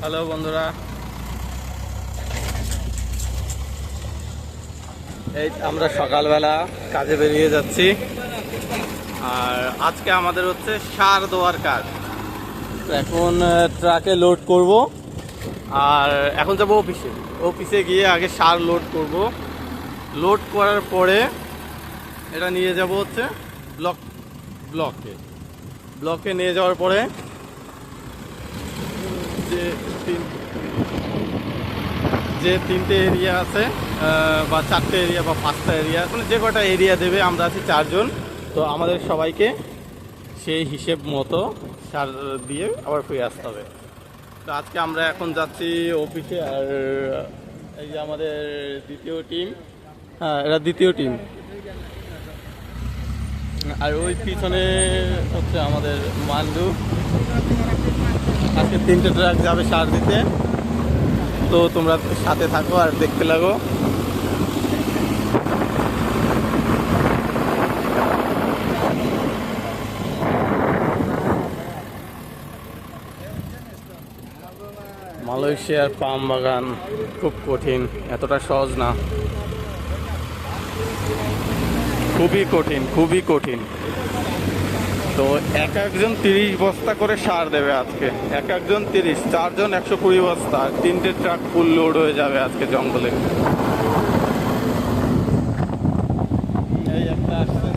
Hello বন্ধুরা, এই আমরা সকালবেলা কাজে বেরিয়ে যাচ্ছি। আর আজকে আমাদের হচ্ছে সার দেওয়ার কাজ। এখন ট্রাকে লোড করব, আর এখন যাবো অফিসে গিয়ে আগে সার লোড করব। লোড করার পরে এটা নিয়ে যাব হচ্ছে ব্লকে নিয়ে যাওয়ার পরে যে তিনটে এরিয়া আছে বা চারটে এরিয়া বা পাঁচটা এরিয়া, মানে যে কটা এরিয়া দেবে, আমরা আছি 4 জন। তো আমাদের সবাইকে সেই হিসেব মতো সার দিয়ে আবার ফিরে আসতে হবে। তো আজকে আমরা এখন যাচ্ছি অফিসে। আর এই যে আমাদের দ্বিতীয় টিম, এরা দ্বিতীয় টিম। আর ওই পিছনে হচ্ছে আমাদের মান্ডু। আজকে 3টে ট্রাক যাবে সার দিতে। তো তোমরা সাথে থাকো আর দেখতে লাগো। মালয়েশিয়ার পাম বাগান খুব কঠিন, এতটা সহজ না, খুবই কঠিন। তো একজন 30 বস্তা করে সার দেবে আজকে, একজন 30, 4 জন 120 বস্তা। 3টে ট্রাক ফুল লোড হয়ে যাবে আজকে জঙ্গলে। এই একটা আসছে,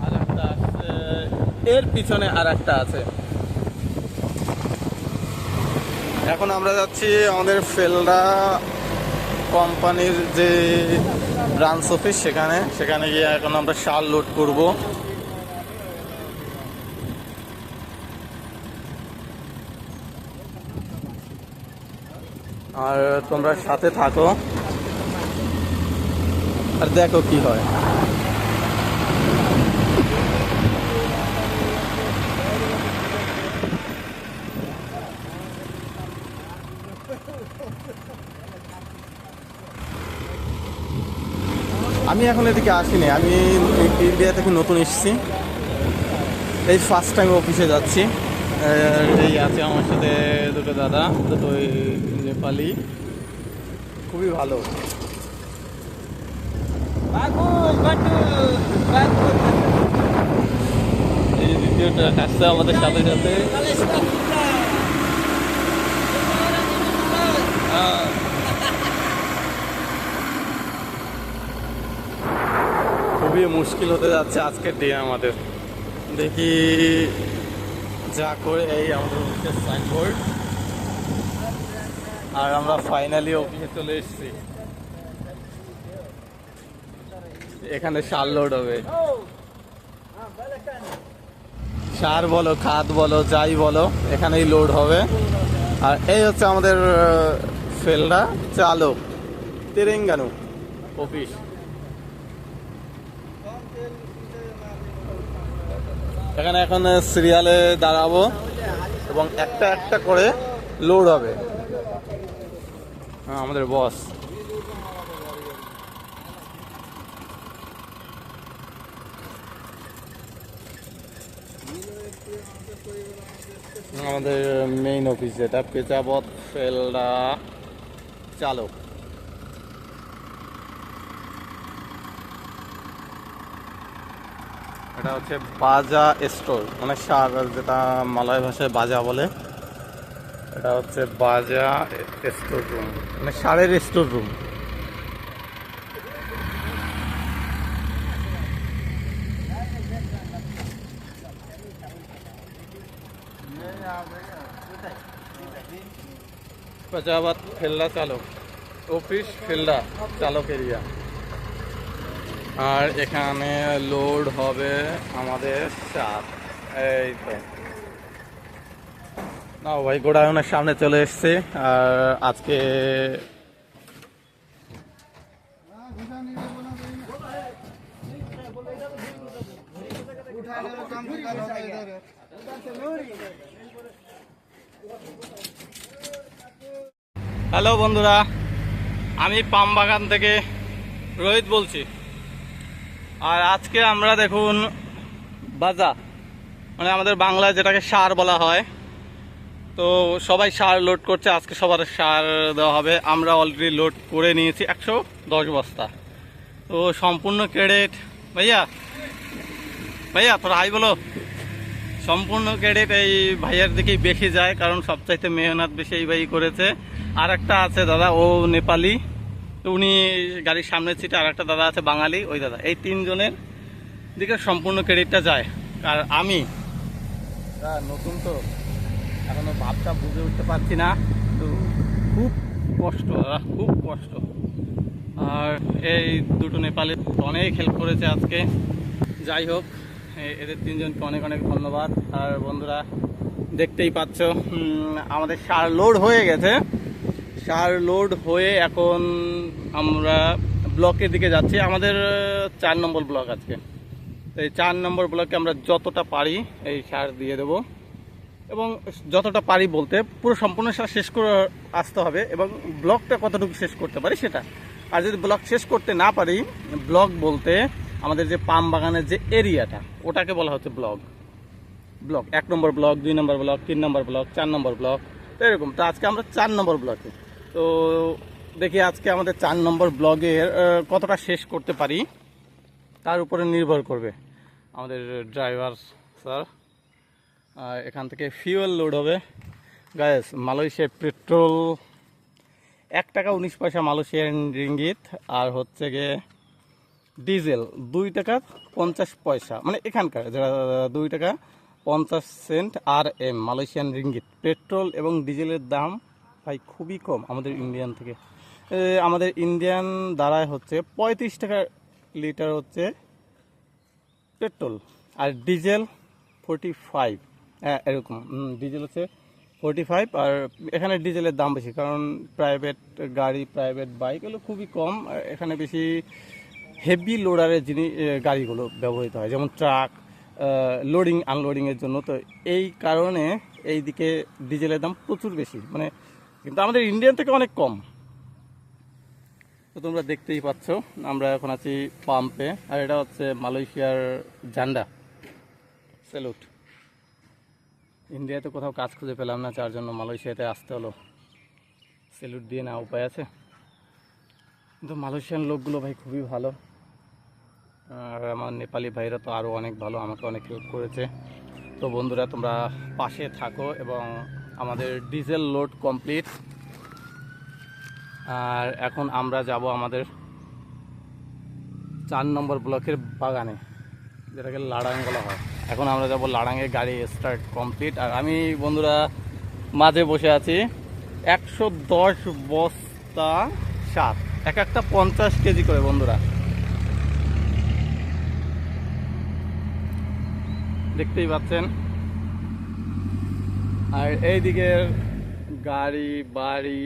আর একটা আসছে, এর পিছনে আর একটা আছে। এখন আমরা যাচ্ছি আমাদের ফেলদা কোম্পানির যে ব্রাঞ্চ অফিস, সেখানে গিয়ে এখন আমরা সার লোড করব। আর তোমরা সাথে থাকো আর দেখো কি হয়। আমি এখন এদিকে আসিনি, আমি ইন্ডিয়া থেকে নতুন এসেছি, এই ফার্স্ট টাইম অফিসে যাচ্ছি। এই আছে আমার সাথে দুটো দাদা, দুটো নেপালি, খুবই ভালো। এই দ্বিতীয়টা আসছে আমাদের সাথে সাথে। খুবই মুশকিল হতে যাচ্ছে আজকের দিন আমাদের। দেখি যা করে। এই আমাদের অফিসের সাইনবোর্ড, আর আমরা ফাইনালি অফিসে চলে এসেছি। এখানে সার লোড হবে, সার বলো, খাদ বলো, যাই বলো, এখানেই লোড হবে। আর এই হচ্ছে আমাদের ফেলদা চালক তেরেঙ্গানু অফিস। এখানে এখন সিরিয়ালে দাঁড়াবো এবং একটা একটা করে লোড হবে। আমাদের বস আমাদের মেইন অফিস, যেটা পেঁচাবত ফেলদা চালক। এটা হচ্ছে বাজা স্টোর, মানে সার, যেটা মালয় ভাষায় বাজা বলে। এটা হচ্ছে বাজা স্টোর রুম, মানে সারের স্টোর রুম। পেঁচাবাদ ফেলদা চালক অফিস, ফেলদা চালক এরিয়া। আর এখানে লোড হবে আমাদের সার। এই তো না ভাই, গোডাউনের সামনে চলে এসছে। আর আজকে হ্যালো বন্ধুরা, আমি পাম বাগান থেকে রোহিত বলছি। আর আজকে আমরা দেখুন বাজা, মানে আমাদের বাংলায় যেটাকে সার বলা হয়, তো সবাই সার লোড করছে, আজকে সবার সার দেওয়া হবে। আমরা অলরেডি লোড করে নিয়েছি 110 বস্তা। তো সম্পূর্ণ ক্রেডিট ভাইয়া, ভাইয়া তোর হাই বলো। সম্পূর্ণ ক্রেডিট এই ভাইয়ার দিকেই বেশি যায়, কারণ সবচাইতে মেহনত বেশি এই ভাই করেছে। আর একটা আছে দাদা, ও নেপালি, তো উনি গাড়ির সামনের সিটে। আর একটা দাদা আছে বাঙালি, ওই দাদা। এই তিনজনের দিকে সম্পূর্ণ ক্রেডিটটা যায়। আর আমি নতুন তো এখনো ভাবটা বুঝে উঠতে পারছি না, তো খুব কষ্ট দাদা, খুব কষ্ট। আর এই দুটো নেপালি অনেক হেল্প করেছে আজকে। যাই হোক, এদের তিনজনকে অনেক অনেক ধন্যবাদ। আর বন্ধুরা দেখতেই পাচ্ছ আমাদের সার লোড হয়ে গেছে। সার লোড হয়ে এখন আমরা ব্লকের দিকে যাচ্ছি। আমাদের 4 নম্বর ব্লক আজকে। তো এই 4 নম্বর ব্লকে আমরা যতটা পারি এই সার দিয়ে দেব, এবং যতটা পারি বলতে পুরো সম্পূর্ণ সার শেষ করে আসতে হবে, এবং ব্লকটা কতটুকু শেষ করতে পারি সেটা। আর যদি ব্লক শেষ করতে না পারি, ব্লক বলতে আমাদের যে পাম বাগানের যে এরিয়াটা, ওটাকে বলা হচ্ছে ব্লক। ব্লক 1 নম্বর ব্লক, 2 নম্বর ব্লক, 3 নম্বর ব্লক, 4 নম্বর ব্লক, তো এরকম। তো আজকে আমরা 4 নম্বর ব্লকে। তো দেখি আজকে আমাদের 4 নম্বর ব্লকের কতটা শেষ করতে পারি তার উপরে নির্ভর করবে আমাদের ড্রাইভার স্যার। এখান থেকে ফিউয়েল লোড হবে গায়েস। মালয়েশিয়ার পেট্রোল 1 টাকা 19 পয়সা মালয়েশিয়ান রিঙ্গিত, আর হচ্ছে গিয়ে ডিজেল 2 টাকা 50 পয়সা, মানে এখানকার যারা 2 টাকা 50 cent R M Malaysian ringgit. Petrol এবং ডিজেলের দাম ভাই খুবই কম আমাদের ইন্ডিয়ান থেকে। আমাদের ইন্ডিয়ান দাঁড়ায় হচ্ছে 35 টাকা লিটার হচ্ছে পেট্রোল, আর ডিজেল 45, হ্যাঁ এরকম। ডিজেল হচ্ছে 45, আর এখানে ডিজেলের দাম বেশি, কারণ প্রাইভেট গাড়ি, প্রাইভেট বাইক এগুলো খুবই কম। এখানে বেশি হেভি লোডারের গাড়িগুলো ব্যবহৃত হয়, যেমন ট্রাক, লোডিং আনলোডিংয়ের জন্য। তো এই কারণে এই দিকে ডিজেলের দাম প্রচুর বেশি, মানে কিন্তু আমাদের ইন্ডিয়ান থেকে অনেক কম। তো তোমরা দেখতেই পাচ্ছ আমরা এখন আছি পাম্পে, আর এটা হচ্ছে মালয়েশিয়ার ঝান্ডা। স্যালুট। ইন্ডিয়াতে কোথাও কাজ খুঁজে পেলাম না, যার জন্য মালয়েশিয়াতে আসতে হলো। স্যালুট দিয়ে না উপায় আছে। কিন্তু মালয়েশিয়ান লোকগুলো ভাই খুবই ভালো, আর আমার নেপালি ভাইরা তো আরও অনেক ভালো, আমাকে অনেক হেল্প করেছে। তো বন্ধুরা তোমরা পাশে থাকো, এবং আমাদের ডিজেল লোড কমপ্লিট। আর এখন আমরা যাব আমাদের 4 নম্বর ব্লকের বাগানে, যেটাকে লাড়াং বলা হয়। এখন আমরা যাব লাড়াঙে, গাড়ি স্টার্ট কমপ্লিট। আর আমি বন্ধুরা মাঝে বসে আছি। 110 বস্তা সার, এক একটা 50 কেজি করে বন্ধুরা, দেখতেই পাচ্ছেন। আর এইদিকের গাড়ি বাড়ি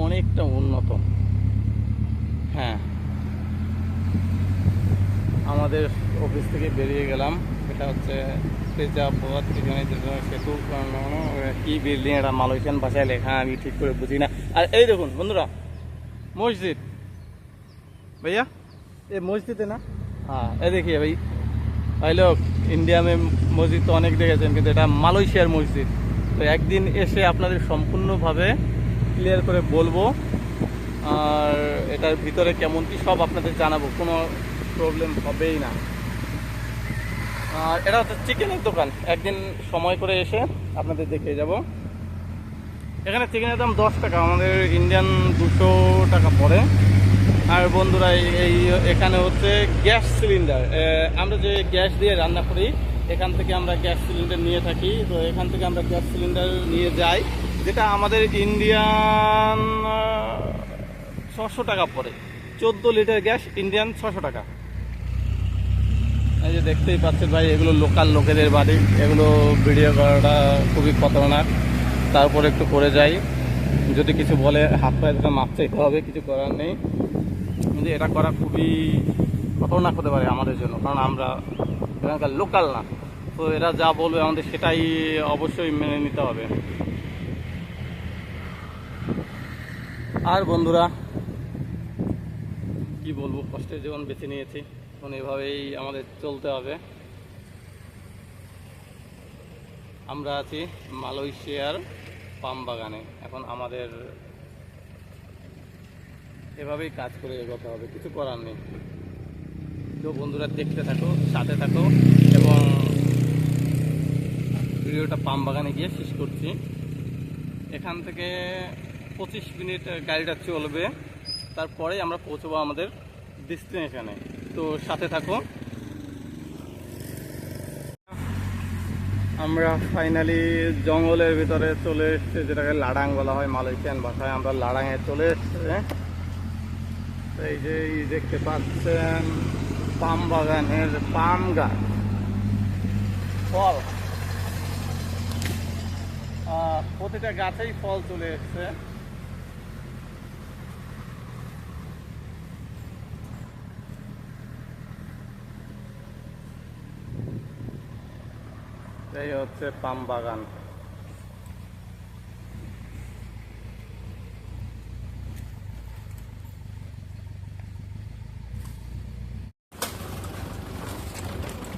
অনেকটা উন্নত। হ্যাঁ, আমাদের অফিস থেকে বেরিয়ে গেলাম। এটা হচ্ছে পেজাপথ সেতু, কি বিল্ডিং, এটা মালয়েশিয়ান ভাষায় লেখা, আমি ঠিক করে বুঝি না। আর এই দেখুন বন্ধুরা মসজিদ, भैया ये मस्जिद है ना? हाँ ये देखिए भाई, भाई लोग इंडिया में মসজিদ তো অনেক দেখেছেন, কিন্তু এটা মালয়েশিয়ার মসজিদ। তো একদিন এসে আপনাদের সম্পূর্ণভাবে ক্লিয়ার করে বলবো, আর এটার ভিতরে কেমন কি সব আপনাদের জানাবো, কোনো প্রবলেম হবেই না। আর এটা হচ্ছে চিকেনের দোকান, একদিন সময় করে এসে আপনাদের দেখিয়ে যাব। এখানে চিকেনের দাম 10 টাকা, আমাদের ইন্ডিয়ান 200 টাকা পড়ে। আর বন্ধুরা এই এখানে হচ্ছে গ্যাস সিলিন্ডার, আমরা যে গ্যাস দিয়ে রান্না করি এখান থেকে আমরা গ্যাস সিলিন্ডার নিয়ে থাকি। তো এখান থেকে আমরা গ্যাস সিলিন্ডার নিয়ে যাই, যেটা আমাদের ইন্ডিয়ান 600 টাকা পড়ে। 14 লিটার গ্যাস ইন্ডিয়ান 600 টাকা। এই যে দেখতেই পাচ্ছেন ভাই, এগুলো লোকাল লোকেদের বাড়ি, এগুলো ভিডিও করাটা খুবই খতরনাক। তারপরে একটু করে যাই, যদি কিছু বলে হাত পায়ে দুটো মাপ চাইতে হবে, কিছু করার নেই। কিন্তু এটা করা খুবই খতরনাক হতে পারে আমাদের জন্য, কারণ আমরা এখানকার লোকাল না। তো এরা যা বলবে আমাদের সেটাই অবশ্যই মেনে নিতে হবে। আর বন্ধুরা কি বলবো, কষ্টের জীবন বেছে নিয়েছি, এখন এভাবেই আমাদের চলতে হবে। আমরা আছি মালয়েশিয়ার পাম বাগানে। এখন আমাদের এভাবেই কাজ করে এগোতে হবে, কিছু করার নেই। তো বন্ধুরা দেখতে থাকো, সাথে থাকো, এবং ভিডিওটা পাম বাগানে গিয়ে শেষ করছি। এখান থেকে 25 মিনিট গাড়িটা চলবে, তারপরে আমরা পৌঁছবো আমাদের ডেস্টিনেশনে। তো সাথে থাকো। আমরা ফাইনালি জঙ্গলের ভিতরে চলে এসেছি, যেটাকে লাডাং বলা হয় মালয়েশিয়ান ভাষায়। আমরা লাডাংয়ে চলে এসেছি। এই যে দেখতে পাচ্ছেন পাম বাগানের পাম গাছ, ফল, প্রতিটা গাছেই ফল চলে এসছে। এই হচ্ছে পাম বাগান।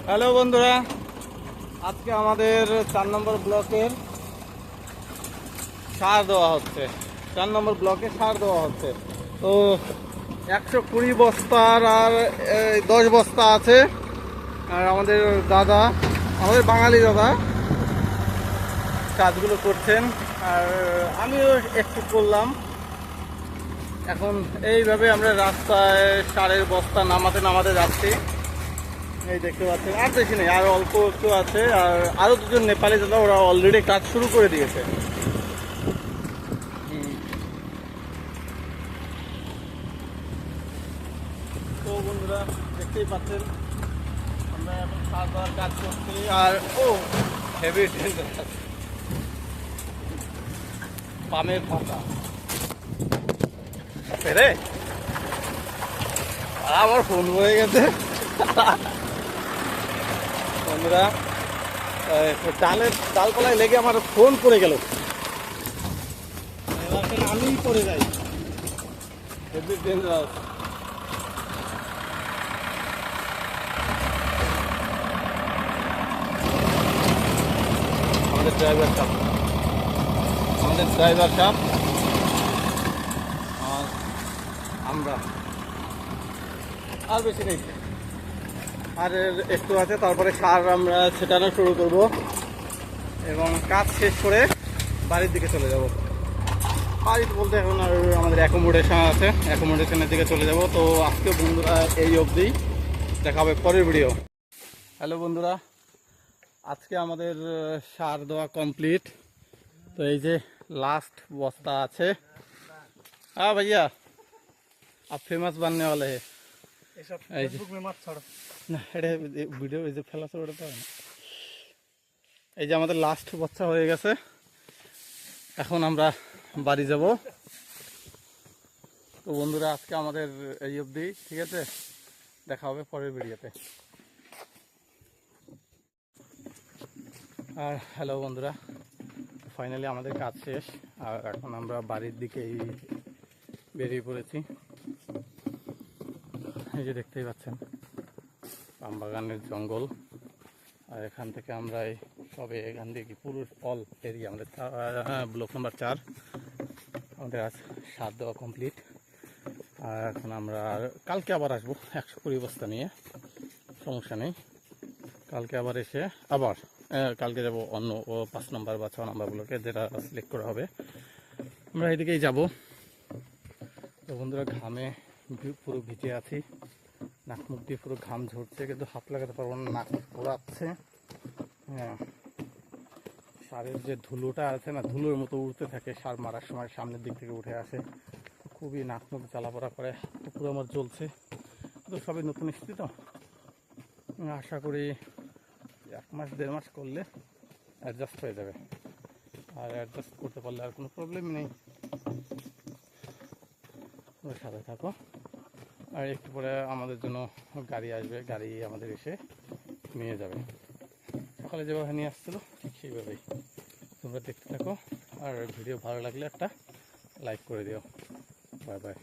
হ্যালো বন্ধুরা, আজকে আমাদের 4 নম্বর ব্লকের সার দেওয়া হচ্ছে। 4 নম্বর ব্লকে সার দেওয়া হচ্ছে। তো 120 বস্তার আর 10 বস্তা আছে। আর আমাদের দাদা, আমাদের বাঙালি দাদা কাজগুলো করছেন, আর আমিও একটু করলাম। এখন এইভাবে আমরা রাস্তায় সারের বস্তা নামাতে নামাতে যাচ্ছি। এই দেখতে পাচ্ছেন, আর বেশি নেই, আর অল্প একটু আছে। আর আরও দুজন নেপালি দাদা, ওরা অলরেডি কাজ শুরু করে দিয়েছে। তো বন্ধুরা দেখতেই পাচ্ছেন, আমরা এখন সার দেওয়ার কাজ করছি। আর হেভি ডেঞ্জারাস পামের পাতা রে, আমার ফোন হয়ে গেছে। বন্ধুরা ডালপালায় লেগে আমার ফোন পড়ে গেল, আমিই পড়ে যাই। Heavy dangerous. আমাদের ড্রাইভার সাহেব আর আমরা, আর বেশি নেই, আর একটু আছে, তারপরে সার আমরা ছেটানো শুরু করব এবং কাজ শেষ করে বাড়ির দিকে চলে যাব। বাড়িতে বলতে এখন আর আমাদের অ্যাকোমোডেশন আছে, অ্যাকোমোডেশনের দিকে চলে যাব। তো আজকে বন্ধুরা এই অবধি, দেখা হবে পরের ভিডিও। হ্যালো বন্ধুরা, আজকে আমাদের সার দেওয়া কমপ্লিট। তো এই যে लास्ट बस्ता আছে। हाँ भैया, आप फेमस बनने वाले हैं। फेसबुक में मत छोड़ो ना, এটা ভিডিও এই যে ফেলা ছোড়া তো না। এই যে আমাদের লাস্ট বস্তা হয়ে গেছে, এখন আমরা বাড়ি যাব। তো বন্ধুরা আজকে আমাদের এই অবধি, ঠিক আছে, দেখা হবে পরের ভিডিওতে। আর হ্যালো বন্ধুরা, ফাইনালি আমাদের কাজ শেষ, আর এখন আমরা বাড়ির দিকেই বেরিয়ে পড়েছি। এই যে দেখতেই পাচ্ছেন পাম বাগানের জঙ্গল, আর এখান থেকে আমরা এই সবে এখান থেকে পুরো অল এরিয়া আমাদের ব্লক নাম্বার 4 আমাদের আজ সার দেওয়া কমপ্লিট। আর এখন আমরা কালকে আবার আসবো 120 বস্তা নিয়ে, সমস্যা নেই। কালকে আবার এসে আবার কালকে যাব অন্য 5 নম্বর বা 6 নম্বর ব্লকে, যেটা সিলেক্ট করা হবে, আমরা এদিকেই যাব। তো বন্ধুরা ঘামে পুরো ভিজে আছি, নাক মুখ দিয়ে পুরো ঘাম ঝরছে, কিন্তু হাত লাগাতে পারবো না, নাক পোড়াচ্ছে। হ্যাঁ, সারের যে ধুলোটা আছে না, ধুলোর মতো উড়তে থাকে, সার মারার সময় সামনের দিক থেকে উঠে আসে, খুবই নাক মুখ জ্বালাপোড়া করে, পুরো আমার জ্বলছে। তো সবই নতুন এসেছি, তো আশা করি 1 মাস 1.5 মাস করলে অ্যাডজাস্ট হয়ে যাবে। আর অ্যাডজাস্ট করতে পারলে আর কোনো প্রবলেম নেই। তোমরা সাথে থাকো। আর একটু পরে আমাদের জন্য গাড়ি আসবে, গাড়ি আমাদের এসে নিয়ে যাবে। সকালে যেভাবে নিয়ে আসছিলো ঠিক সেইভাবেই। তোমরা দেখতে থাকো, আর ভিডিও ভালো লাগলে একটা লাইক করে দিও। Bye bye.